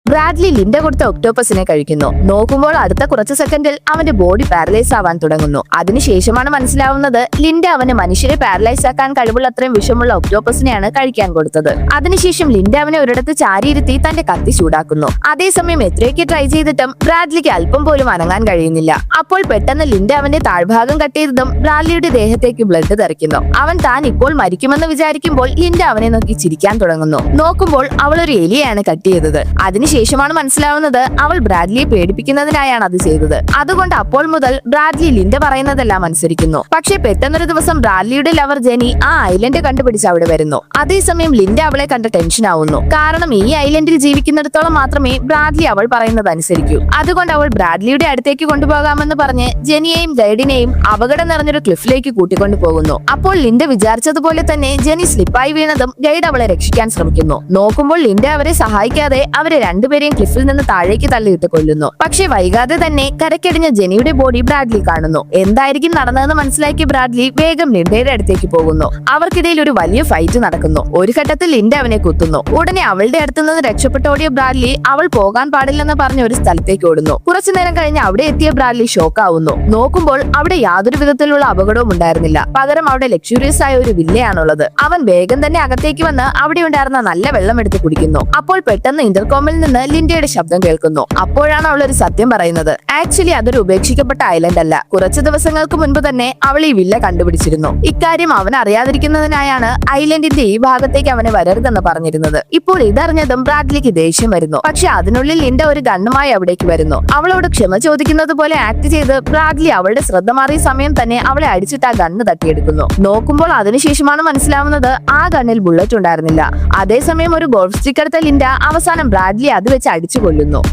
Bradley Linda കൊടുത്ത ഒക്ടോപ്പസിനെ കഴിക്കുന്നു. നോക്കുമ്പോൾ അടുത്ത കുറച്ച് സെക്കൻഡിൽ അവന്റെ ബോഡി പാരലൈസ് ആവാൻ തുടങ്ങുന്നു. അതിനുശേഷമാണ് മനസ്സിലാവുന്നത് ലിൻഡ അവന് മനുഷ്യരെ പാരലൈസ് ആക്കാൻ കഴിവുള്ള അത്രയും വിഷമുള്ള ഒക്ടോപ്പസിനെയാണ് കഴിക്കാൻ കൊടുത്തത്. അതിനുശേഷം ലിൻഡ അവനെ ഒരിടത്ത് ചാരിയിരുത്തി തന്റെ കത്തി ചൂടാക്കുന്നു. അതേസമയം എത്രയൊക്കെ ട്രൈ ചെയ്തിട്ടും ബ്രാഡ്ലിക്ക് അല്പം പോലും അനങ്ങാൻ കഴിയുന്നില്ല. അപ്പോൾ പെട്ടെന്ന് ലിൻഡ അവന്റെ താഴ്ഭാഗം കട്ട് ചെയ്തതും ബ്രാഡ്ലിയുടെ ദേഹത്തേക്ക് ബ്ലഡ് തെറിക്കുന്നു. അവൻ താൻ ഇപ്പോൾ മരിക്കുമെന്ന് വിചാരിക്കുമ്പോൾ ലിൻഡ അവനെ നോക്കി ചിരിക്കാൻ തുടങ്ങുന്നു. നോക്കുമ്പോൾ അവൾ ഒരു എലിയാണ് കട്ട് ചെയ്തത്. അതിനുശേഷമാണ് മനസ്സിലാവുന്നത് അവൾ ബ്രാഡ്ലിയെ പേടിപ്പിക്കുന്നതിനായാണ് അത് ചെയ്തത്. അതുകൊണ്ട് അപ്പോൾ മുതൽ ബ്രാഡ്ലി ലിൻഡ പറയുന്നതെല്ലാം അനുസരിക്കുന്നു. പക്ഷേ പെട്ടെന്നൊരു ദിവസം ബ്രാഡ്ലിയുടെ ലവർ ജെനി ആ ഐലൻഡ് കണ്ടുപിടിച്ച് അവിടെ വരുന്നു. അതേസമയം ലിൻഡ അവളെ കണ്ട് ടെൻഷൻ ആവുന്നു. കാരണം ഈ ഐലൻഡിൽ ജീവിക്കുന്നിടത്തോളം മാത്രമേ ബ്രാഡ്ലി അവൾ പറയുന്നത് അനുസരിക്കൂ. അതുകൊണ്ട് അവൾ ബ്രാഡ്ലിയുടെ അടുത്തേക്ക് കൊണ്ടുപോകാമെന്ന് പറഞ്ഞ് ജെനിയെയും ഗൈഡിനെയും അപകടം നിറഞ്ഞൊരു ക്ലിഫിലേക്ക് കൂട്ടിക്കൊണ്ടു പോകുന്നു. അപ്പോൾ ലിൻഡ വിചാരിച്ചതുപോലെ തന്നെ ജെനി സ്ലിപ്പായി വീണതും ഗൈഡ് അവളെ രക്ഷിക്കാൻ ശ്രമിക്കുന്നു. നോക്കുമ്പോൾ ലിൻഡ അവരെ സഹായിക്കാതെ അവരെ രണ്ടുപേരെയും ക്ലിഫിൽ നിന്ന് താഴേക്ക് തള്ളിയിട്ട് കൊല്ലുന്നു. പക്ഷേ വൈകാതെ തന്നെ കരക്കടിഞ്ഞ ജെനിയുടെ ബോഡി ബ്രാഡ്ലി കാണുന്നു. എന്തായിരിക്കും നടന്നതെന്ന് മനസ്സിലാക്കിയ ബ്രാഡ്ലി വേഗം ലിൻഡയുടെ അടുത്തേക്ക് പോകുന്നു. അവർക്കിടയിൽ ഒരു വലിയ ഫൈറ്റ് നടക്കുന്നു. ഒരു ഘട്ടത്തിൽ ലിൻഡ അവനെ കുത്തുന്നു. ഉടനെ അവളുടെ അടുത്ത് നിന്ന് രക്ഷപ്പെട്ടോടിയ ബ്രാഡ്ലി അവൾ പോകാൻ പാടില്ലെന്ന് പറഞ്ഞ ഒരു സ്ഥലത്തേക്ക് ഓടുന്നു. കുറച്ചു നേരം കഴിഞ്ഞ് അവിടെ എത്തിയ ബ്രാഡ്ലി ഷോക്കാവുന്നു. നോക്കുമ്പോൾ അവിടെ യാതൊരു വിധത്തിലുള്ള അപകടവും ഉണ്ടായിരുന്നില്ല. പകരം അവിടെ ലക്ഷൂറിയസ് ആയ ഒരു വില്ലയാണുള്ളത്. അവൻ വേഗം തന്നെ അകത്തേക്ക് വന്ന് അവിടെ ഉണ്ടായിരുന്ന നല്ല വെള്ളം എടുത്ത് കുടിക്കുന്നു. അപ്പോൾ പെട്ടെന്ന് ഇന്റർകോമിൽ നിന്ന് ലിൻഡയുടെ ശബ്ദം കേൾക്കുന്നു. അപ്പോഴാണ് അവൾ ഒരു സത്യം പറയുന്നത്. ആക്ച്വലി അതൊരു ഉപേക്ഷിക്കപ്പെട്ട ഐലൻഡ് അല്ല. കുറച്ചു ദിവസങ്ങൾക്ക് മുൻപ് തന്നെ അവൾ ഈ വില്ല കണ്ടുപിടിച്ചിരുന്നു. ഇക്കാര്യം അവൻ അറിയാതിരിക്കുന്നതിനായാണ് ഐലൻഡിന്റെ ഈ ഭാഗത്തേക്ക് അവനെ വരരുതെന്ന് പറഞ്ഞിരുന്നത്. ഇപ്പോൾ ഇതറിഞ്ഞതും ബ്രാഡ്ലിക്ക് ദേഷ്യം വരുന്നു. പക്ഷെ അതിനുള്ളിൽ ലിൻഡ ഒരു ഗണ്ണുമായി അവിടേക്ക് വരുന്നു. അവളോട് ക്ഷമ ചോദിക്കുന്നത് പോലെ ആക്ട് ചെയ്ത് ബ്രാഡ്ലി അവളുടെ ശ്രദ്ധ മാറിയ സമയം തന്നെ അവളെ അടിച്ചിട്ട് ആ ഗണ്ണ് തട്ടിയെടുക്കുന്നു. നോക്കുമ്പോൾ അതിനുശേഷമാണ് മനസ്സിലാവുന്നത് ആ ഗണ്ണിൽ ബുള്ളറ്റ് ഉണ്ടായിരുന്നില്ല. അതേസമയം ഒരു ഗോൾഫ് സ്റ്റിക്ക് എടുത്ത ലിൻഡ അവസാനം ബ്രാഡ്ലി അത് വെച്ച് അടിച്ചു കൊല്ലുന്നു.